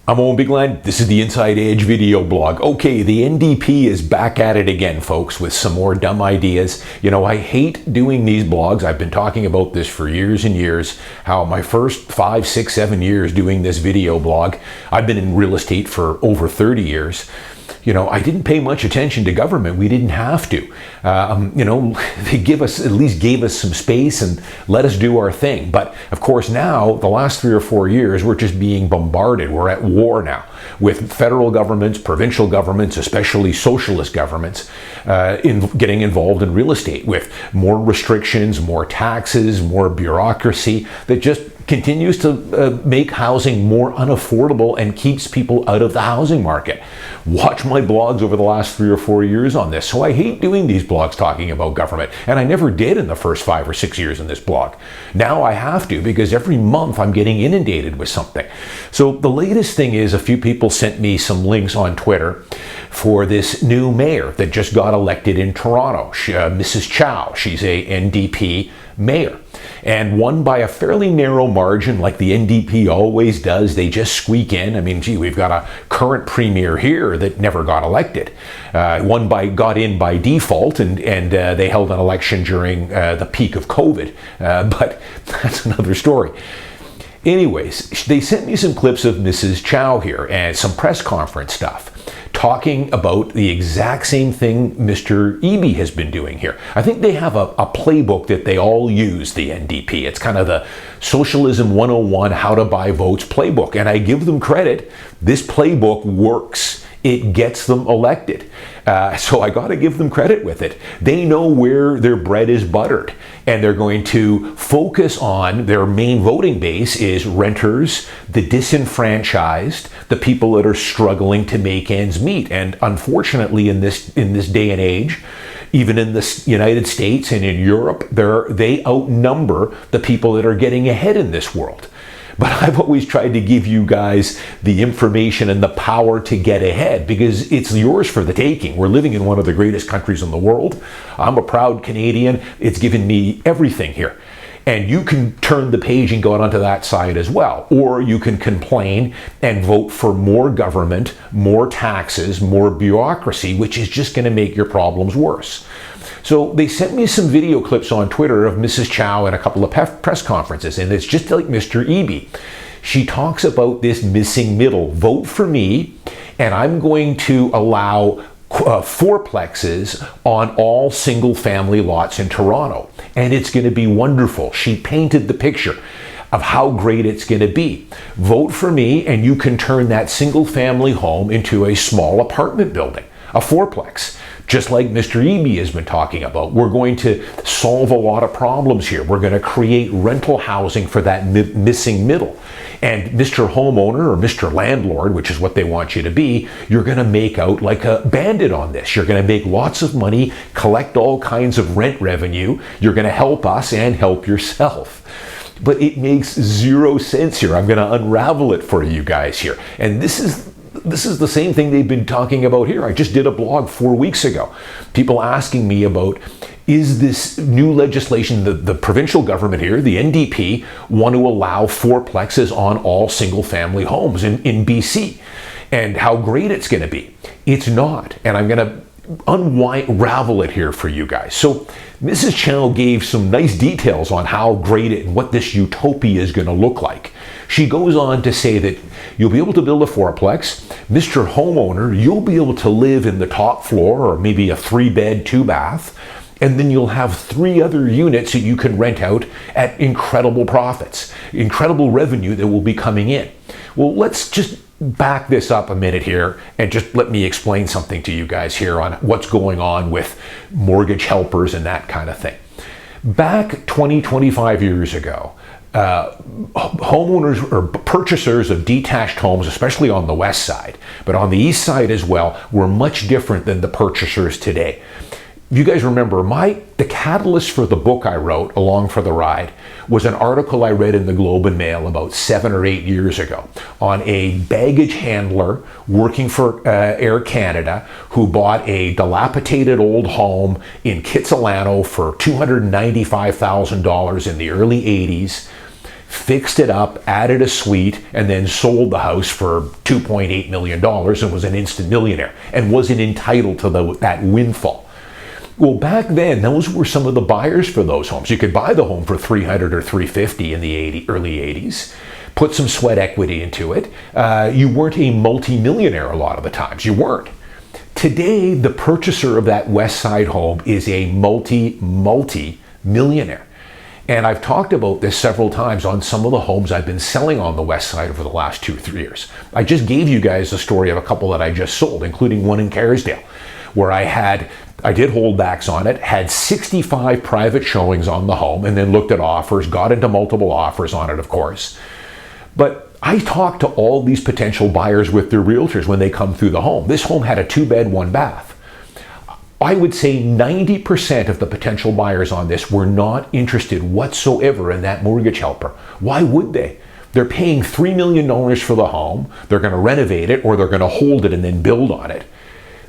I'm Owen Bigland. This is the Inside Edge video blog. Okay, the NDP is back at it again, folks, with some more dumb ideas. You know, I hate doing these blogs. I've been talking about this for years and years, how my first 5, 6, 7 years doing this video blog, I've been in real estate for over 30 years. You know, I didn't pay much attention to government. We didn't have to. You know, they at least gave us some space and let us do our thing. But of course now, the last 3 or 4 years, we're just being bombarded. We're at war now with federal governments, provincial governments, especially socialist governments, getting involved in real estate with more restrictions, more taxes, more bureaucracy that just continues to make housing more unaffordable and keeps people out of the housing market. Watch my blogs over the last 3 or 4 years on this. So I hate doing these blogs talking about government, and I never did in the first 5 or 6 years in this blog. Now I have to, because every month I'm getting inundated with something. So the latest thing is, a few people sent me some links on Twitter for this new mayor that just got elected in Toronto, Mrs. Chow. She's a NDP mayor, and won by a fairly narrow margin, like the NDP always does. They just squeak in. I mean, gee, we've got a current premier here that never got elected. Got in by default, and they held an election during the peak of COVID, but that's another story. Anyways, they sent me some clips of Mrs. Chow here and some press conference stuff, talking about the exact same thing Mr. Eby has been doing here. I think they have a playbook that they all use, the NDP. It's kind of the Socialism 101 how to buy votes playbook. And I give them credit. This playbook works. It gets them elected. So I got to give them credit with it. They know where their bread is buttered, and they're going to focus on their main voting base is renters, the disenfranchised, the people that are struggling to make ends meet. And unfortunately, in this day and age, even in the United States and in Europe, they outnumber the people that are getting ahead in this world. But I've always tried to give you guys the information and the power to get ahead, because it's yours for the taking. We're living in one of the greatest countries in the world. I'm a proud Canadian. It's given me everything here. And you can turn the page and go onto that side as well. Or you can complain and vote for more government, more taxes, more bureaucracy, which is just going to make your problems worse. So they sent me some video clips on Twitter of Mrs. Chow and a couple of press conferences, and it's just like Mr. Eby. She talks about this missing middle. Vote for me, and I'm going to allow fourplexes on all single-family lots in Toronto, and it's going to be wonderful. She painted the picture of how great it's going to be. Vote for me, and you can turn that single-family home into a small apartment building, a fourplex. Just like Mr. Eby has been talking about. We're going to solve a lot of problems here. We're going to create rental housing for that missing middle. And Mr. Homeowner or Mr. Landlord, which is what they want you to be, you're going to make out like a bandit on this. You're going to make lots of money, collect all kinds of rent revenue. You're going to help us and help yourself. But it makes zero sense here. I'm going to unravel it for you guys here. And this is the same thing they've been talking about here. I just did a blog 4 weeks ago. People asking me about, is this new legislation, the provincial government here, the NDP, want to allow fourplexes on all single-family homes in BC, and how great it's going to be. It's not, and I'm going to unravel it here for you guys. So Mrs. Chow gave some nice details on how great it and what this utopia is going to look like. She goes on to say that you'll be able to build a fourplex. Mr. Homeowner, you'll be able to live in the top floor, or maybe a 3-bed, 2-bath, and then you'll have 3 other units that you can rent out at incredible profits, incredible revenue that will be coming in. Well, let's just back this up a minute here and just let me explain something to you guys here on what's going on with mortgage helpers and that kind of thing. Back 25 years ago, homeowners or purchasers of detached homes, especially on the west side, but on the east side as well, were much different than the purchasers today. You guys remember, the catalyst for the book I wrote, Along for the Ride, was an article I read in the Globe and Mail about 7 or 8 years ago on a baggage handler working for Air Canada who bought a dilapidated old home in Kitsilano for $295,000 in the early 80s, fixed it up, added a suite, and then sold the house for $2.8 million and was an instant millionaire and wasn't entitled to that windfall. Well, back then, those were some of the buyers for those homes. You could buy the home for $300 or $350 in the early 80s, put some sweat equity into it. You weren't a multi-millionaire a lot of the times. You weren't. Today, the purchaser of that West Side home is a multi-millionaire. And I've talked about this several times on some of the homes I've been selling on the West Side over the last 2 or 3 years. I just gave you guys the story of a couple that I just sold, including one in Kerrisdale, where I did holdbacks on it, had 65 private showings on the home, and then looked at offers, got into multiple offers on it, of course. But I talk to all these potential buyers with their realtors when they come through the home. This home had a 2-bed, 1-bath. I would say 90% of the potential buyers on this were not interested whatsoever in that mortgage helper. Why would they? They're paying $3 million for the home. They're going to renovate it, or they're going to hold it and then build on it.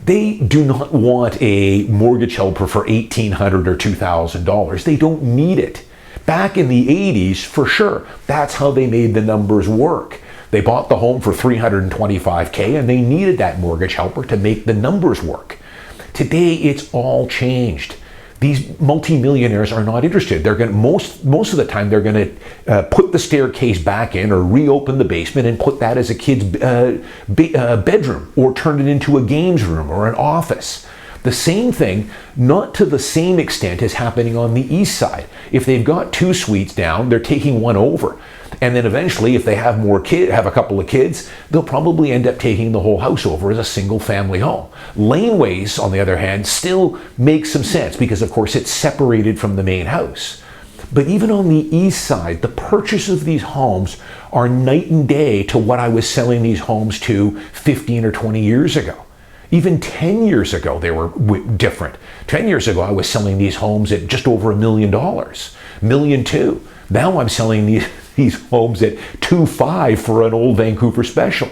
They do not want a mortgage helper for $1,800 or $2,000. They don't need it. Back in the 80s, for sure, that's how they made the numbers work. They bought the home for $325K and they needed that mortgage helper to make the numbers work. Today, it's all changed. These multimillionaires are not interested. They're going to, most of the time, they're going to put the staircase back in or reopen the basement and put that as a kid's bedroom, or turn it into a games room or an office. The same thing, not to the same extent, is happening on the east side. If they've got 2 suites down, they're taking one over. And then eventually, if they have a couple of kids, they'll probably end up taking the whole house over as a single family home. Laneways, on the other hand, still make some sense because, of course, it's separated from the main house. But even on the east side, the purchase of these homes are night and day to what I was selling these homes to 15 or 20 years ago. Even 10 years ago, they were different. 10 years ago, I was selling these homes at just over $1 million, $1.2 million. Now I'm selling these homes at $2.5 million for an old Vancouver special.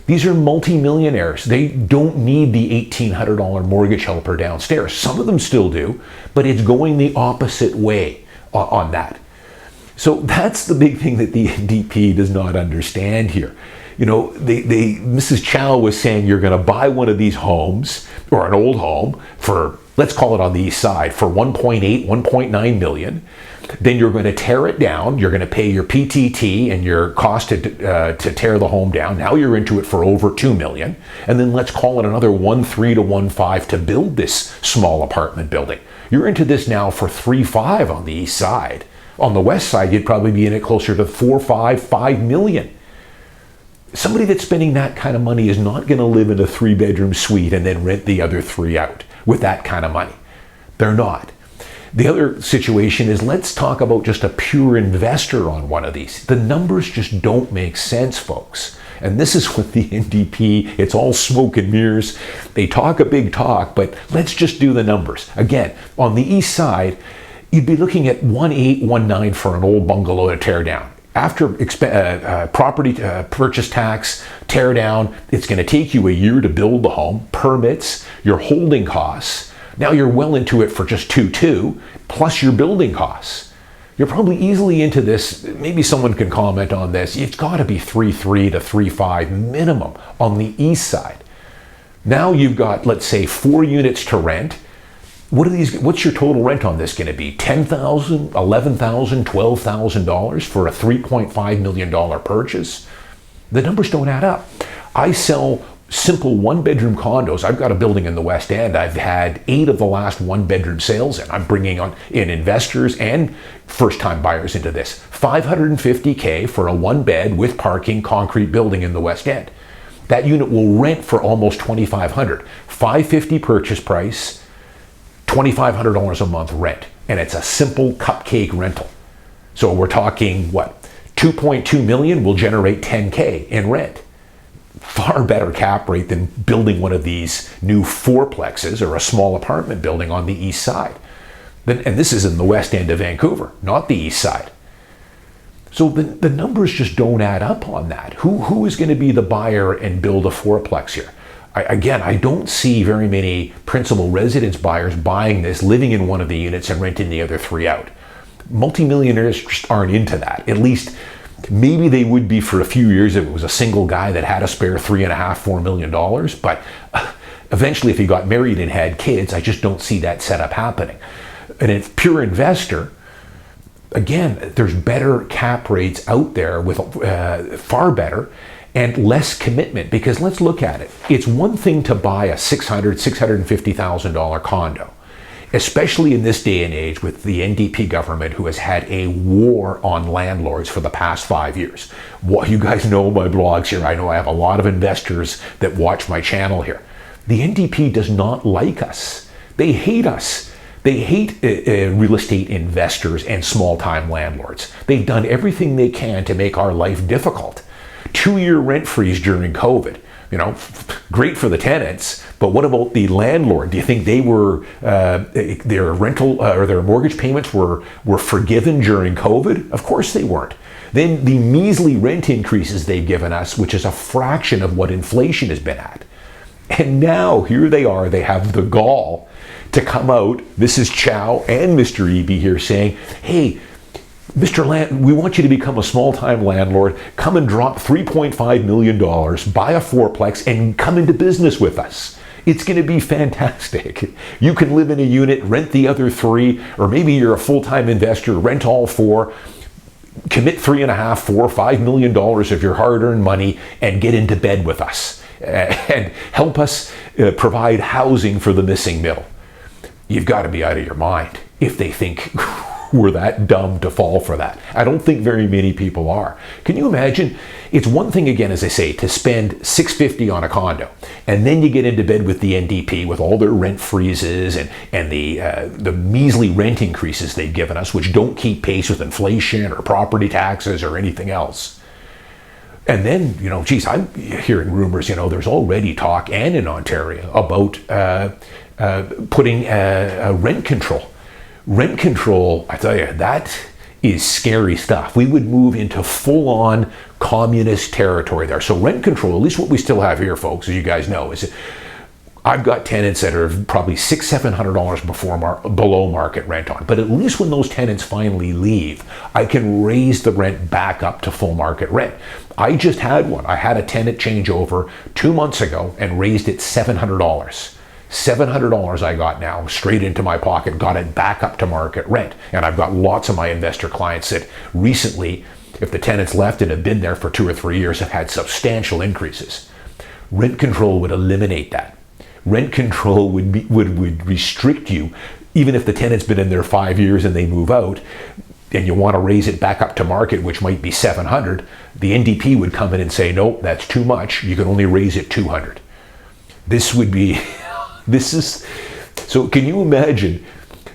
These are multimillionaires. They don't need the $1,800 mortgage helper downstairs. Some of them still do, but it's going the opposite way on that. So that's the big thing that the NDP does not understand here. You know, Mrs. Chow was saying you're going to buy one of these homes, or an old home, for, let's call it on the east side, for $1.8, $1.9 million. Then you're going to tear it down. You're going to pay your PTT and your cost to tear the home down. Now you're into it for over $2 million. And then let's call it another $1.3 to $1.5 to build this small apartment building. You're into this now for $3.5 on the east side. On the west side, you'd probably be in it closer to $4.5 million. Somebody that's spending that kind of money is not going to live in a 3-bedroom suite and then rent the other 3 out with that kind of money. They're not. The other situation is, let's talk about just a pure investor on one of these. The numbers just don't make sense, folks. And this is what the NDP, it's all smoke and mirrors. They talk a big talk, but let's just do the numbers. Again, on the east side, you'd be looking at $1.8, $1.9 for an old bungalow to tear down. After property purchase tax, tear down, it's going to take you a year to build the home, permits, your holding costs. Now you're well into it for just $2.2, plus your building costs. You're probably easily into this. Maybe someone can comment on this. It's got to be $3.3 to $3.5 minimum on the east side. Now you've got, let's say, 4 units to rent. What's your total rent on this going to be? $10,000, $11,000, $12,000 for a $3.5 million purchase? The numbers don't add up. I sell simple 1-bedroom condos. I've got a building in the West End. I've had 8 of the last 1-bedroom sales in. I'm bringing in investors and first-time buyers into this. $550K for a 1-bed with parking concrete building in the West End. That unit will rent for almost $2,500. $550 purchase price, $2,500 a month rent, and it's a simple cupcake rental. So we're talking, what, $2.2 million will generate $10K in rent. Far better cap rate than building one of these new 4-plexes or a small apartment building on the east side. And this is in the West End of Vancouver, not the east side. So the numbers just don't add up on that. Who is going to be the buyer and build a 4-plex here? I don't see very many principal residence buyers buying this, living in one of the units and renting the other 3 out. Multimillionaires just aren't into that. At least maybe they would be for a few years if it was a single guy that had a spare $3.5–4 million. But eventually, if he got married and had kids, I just don't see that setup happening. And a pure investor, again, there's better cap rates out there with far better and less commitment. Because let's look at it. It's one thing to buy a $650,000 condo, especially in this day and age with the NDP government, who has had a war on landlords for the past 5 years. Well, you guys know my blogs here. I know I have a lot of investors that watch my channel here. The NDP does not like us. They hate us. They hate real estate investors and small-time landlords. They've done everything they can to make our life difficult. 2-year rent freeze during COVID. You know, great for the tenants, but what about the landlord? Do you think they were their rental or their mortgage payments were forgiven during COVID? Of course they weren't. Then the measly rent increases they've given us, which is a fraction of what inflation has been at. And now here they are, they have the gall to come out, Mrs. Chow and Mr. Eby here, saying, hey, Mr. We want you to become a small-time landlord. Come and drop $3.5 million, buy a fourplex, and come into business with us. It's going to be fantastic. You can live in a unit, rent the other 3, or maybe you're a full-time investor, rent all 4, commit $3.5, $4, $5 million of your hard-earned money, and get into bed with us. And help us provide housing for the missing middle. You've got to be out of your mind if they think we're that dumb to fall for that. I don't think very many people are. Can you imagine? It's one thing, again, as I say, to spend $650 on a condo, and then you get into bed with the NDP with all their rent freezes and the measly rent increases they've given us, which don't keep pace with inflation or property taxes or anything else. And then, you know, geez, I'm hearing rumors, you know, there's already talk, and in Ontario, about putting rent control. Rent control, I tell you, that is scary stuff. We would move into full-on communist territory there. So rent control, at least what we still have here, folks, as you guys know, is I've got tenants that are probably $600–700 below market rent on. But at least when those tenants finally leave, I can raise the rent back up to full market rent. I just had one. I had a tenant change over 2 months ago and raised it $700. $700 I got now straight into my pocket, got it back up to market rent. And I've got lots of my investor clients that recently, if the tenants left and have been there for 2 or 3 years, have had substantial increases. Rent control would eliminate that. Rent control would restrict you, even if the tenant's been in there 5 years and they move out, and you want to raise it back up to market, which might be $700, the NDP would come in and say, no, that's too much. You can only raise it $200. This would be... So can you imagine,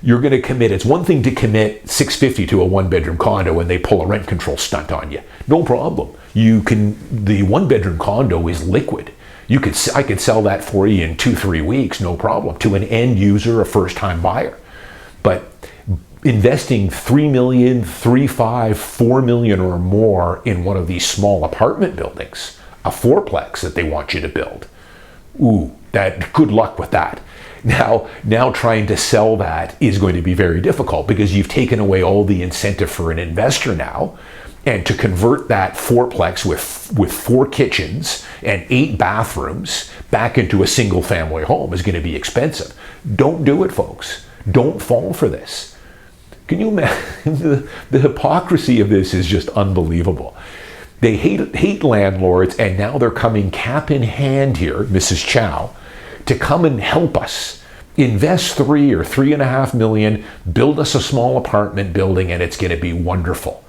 you're going to commit, it's one thing to commit $650 to a 1-bedroom condo and they pull a rent control stunt on you. No problem. The 1-bedroom condo is liquid. I could sell that for you in 2-3 weeks, no problem, to an end user, a first-time buyer. But investing $3 million, $3.5, $4 million or more in one of these small apartment buildings, a fourplex that they want you to build, ooh, that, good luck with that. Now trying to sell that is going to be very difficult because you've taken away all the incentive for an investor now. And to convert that fourplex with 4 kitchens and 8 bathrooms back into a single family home is going to be expensive. Don't do it, folks. Don't fall for this. Can you imagine? The hypocrisy of this is just unbelievable. They hate landlords, and now they're coming cap in hand here, Mrs. Chow, to come and help us. Invest $3 or $3.5 million, build us a small apartment building, and it's going to be wonderful.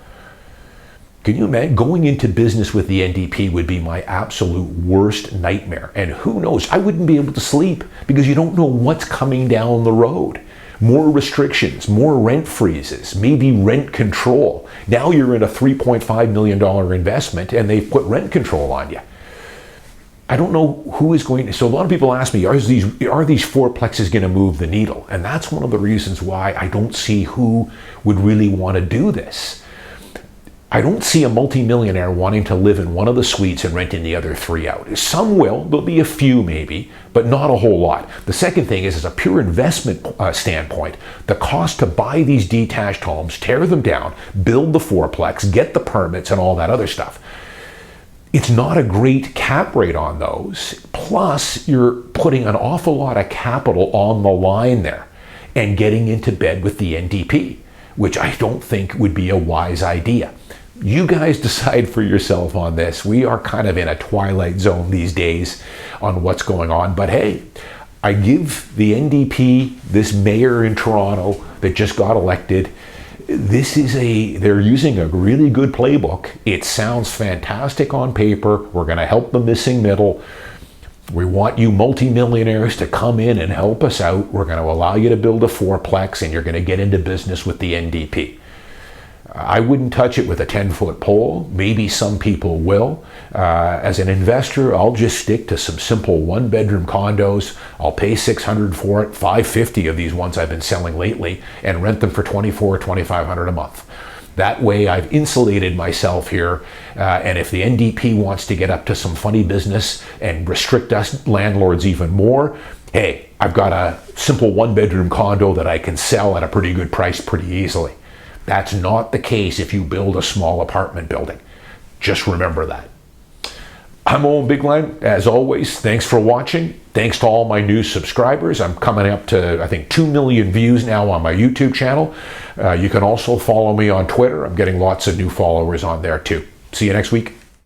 Can you imagine? Going into business with the NDP would be my absolute worst nightmare. And who knows? I wouldn't be able to sleep because you don't know what's coming down the road. More restrictions, more rent freezes, maybe rent control. Now you're in a $3.5 million investment and they've put rent control on you. I don't know who is going to, so a lot of people ask me, are these fourplexes going to move the needle? And that's one of the reasons why I don't see who would really want to do this. I don't see a multimillionaire wanting to live in one of the suites and renting the other 3 out. Some will, there'll be a few maybe, but not a whole lot. The second thing is, as a pure investment standpoint, the cost to buy these detached homes, tear them down, build the fourplex, get the permits and all that other stuff. It's not a great cap rate on those. Plus, you're putting an awful lot of capital on the line there and getting into bed with the NDP, which I don't think would be a wise idea. You guys decide for yourself on this. We are kind of in a twilight zone these days on what's going on. But hey, I give the NDP, this mayor in Toronto that just got elected, they're using a really good playbook. It sounds fantastic on paper. We're going to help the missing middle. We want you multimillionaires to come in and help us out. We're going to allow you to build a fourplex and you're going to get into business with the NDP. I wouldn't touch it with a 10-foot pole. Maybe some people will. As an investor, I'll just stick to some simple one-bedroom condos. I'll pay $600 for it, $550 of these ones I've been selling lately, and rent them for $2,400 or $2,500 a month. That way I've insulated myself here, and if the NDP wants to get up to some funny business and restrict us landlords even more, hey, I've got a simple one-bedroom condo that I can sell at a pretty good price pretty easily. That's not the case if you build a small apartment building. Just remember that. I'm Owen Bigland. As always, thanks for watching. Thanks to all my new subscribers. I'm coming up to, I think, 2 million views now on my YouTube channel. You can also follow me on Twitter. I'm getting lots of new followers on there too. See you next week.